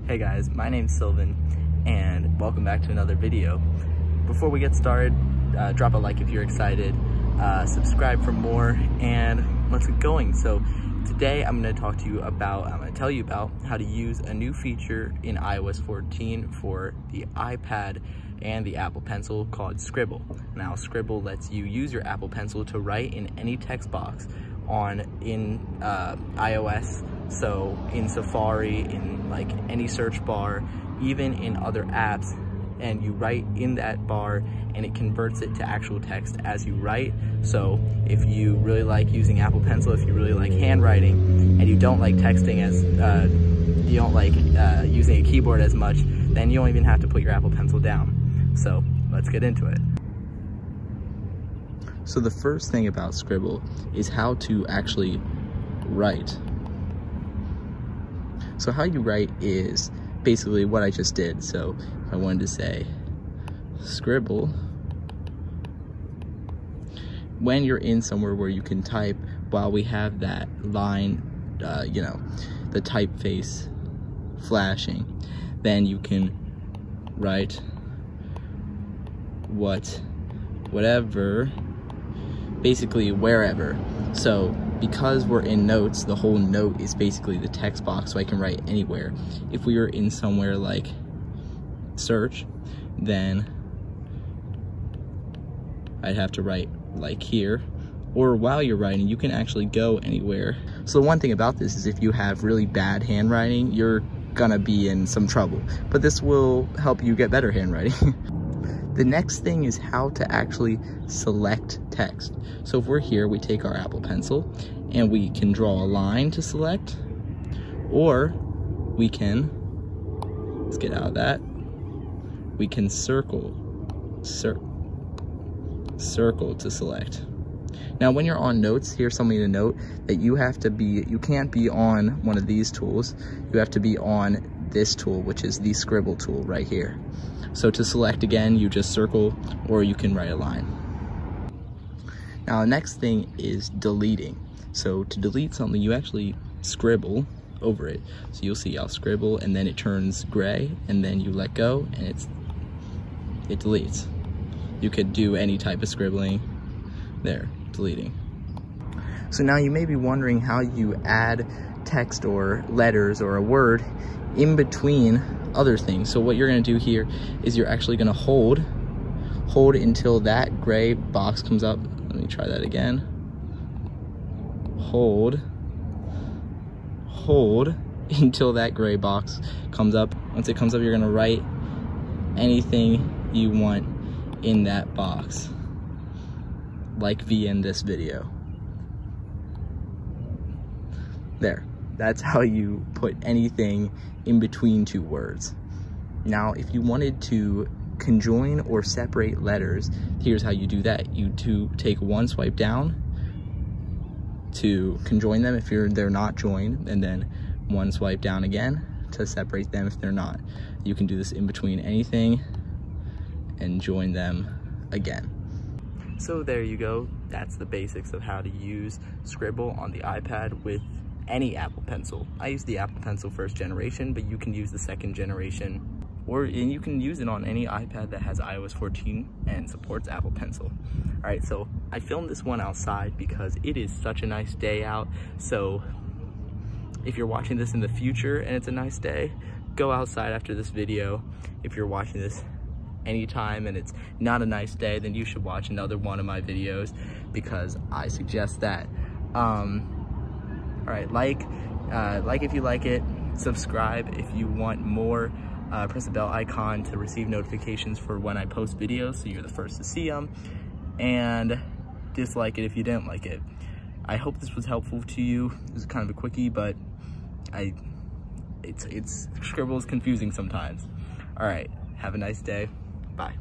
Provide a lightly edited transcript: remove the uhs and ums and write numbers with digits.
Hey guys, my name's Sylvan and welcome back to another video. Before we get started, drop a like if you're excited, subscribe for more, and let's get going. So today I'm going to tell you about how to use a new feature in iOS 14 for the iPad and the Apple Pencil called Scribble. Now Scribble lets you use your Apple Pencil to write in any text box in iOS, so in Safari, in like any search bar, even in other apps, and you write in that bar and it converts it to actual text as you write. So if you really like using Apple Pencil, if you really like handwriting, and you don't like texting you don't like using a keyboard as much, then you don't even have to put your Apple Pencil down. So let's get into it. So the first thing about Scribble is how to actually write. So how you write is basically what I just did. So if I wanted to say Scribble, when you're in somewhere where you can type while we have that line, the typeface flashing, then you can write whatever, basically wherever. So because we're in notes, the whole note is basically the text box, so I can write anywhere. If we were in somewhere like search, then I'd have to write like here, or while you're writing, you can actually go anywhere. So the one thing about this is if you have really bad handwriting, you're gonna be in some trouble, but this will help you get better handwriting. The next thing is how to actually select text. So if we're here, we take our Apple Pencil and we can draw a line to select, or we can, let's get out of that, we can circle to select. Now when you're on notes, here's something to note, that you can't be on one of these tools, you have to be on this tool, which is the Scribble tool right here. So to select again, you just circle, or you can write a line. Now the next thing is deleting. So to delete something, you actually scribble over it. So you'll see I'll scribble and then it turns gray, and then you let go and it deletes. You could do any type of scribbling there, deleting. So now you may be wondering how you add text or letters or a word in between other things. So what you're going to do here is you're actually going to hold until that gray box comes up. Let me try that again. Hold until that gray box comes up. Once it comes up, you're going to write anything you want in that box, like V in this video. There. That's how you put anything in between two words. Now, if you wanted to conjoin or separate letters, here's how you do that. You take one swipe down to conjoin them if they're not joined, and then one swipe down again to separate them if they're not. You can do this in between anything and join them again. So there you go. That's the basics of how to use Scribble on the iPad with any Apple Pencil. I use the Apple Pencil first generation, but you can use the second generation, and you can use it on any iPad that has iOS 14 and supports Apple Pencil. All right, so I filmed this one outside because it is such a nice day out. So if you're watching this in the future and it's a nice day, go outside after this video. If you're watching this anytime and it's not a nice day, then you should watch another one of my videos because I suggest that. All right, like if you like it, subscribe if you want more, press the bell icon to receive notifications for when I post videos so you're the first to see them, and dislike it if you didn't like it. I hope this was helpful to you. This is kind of a quickie, but Scribble is confusing sometimes. All right, have a nice day. Bye.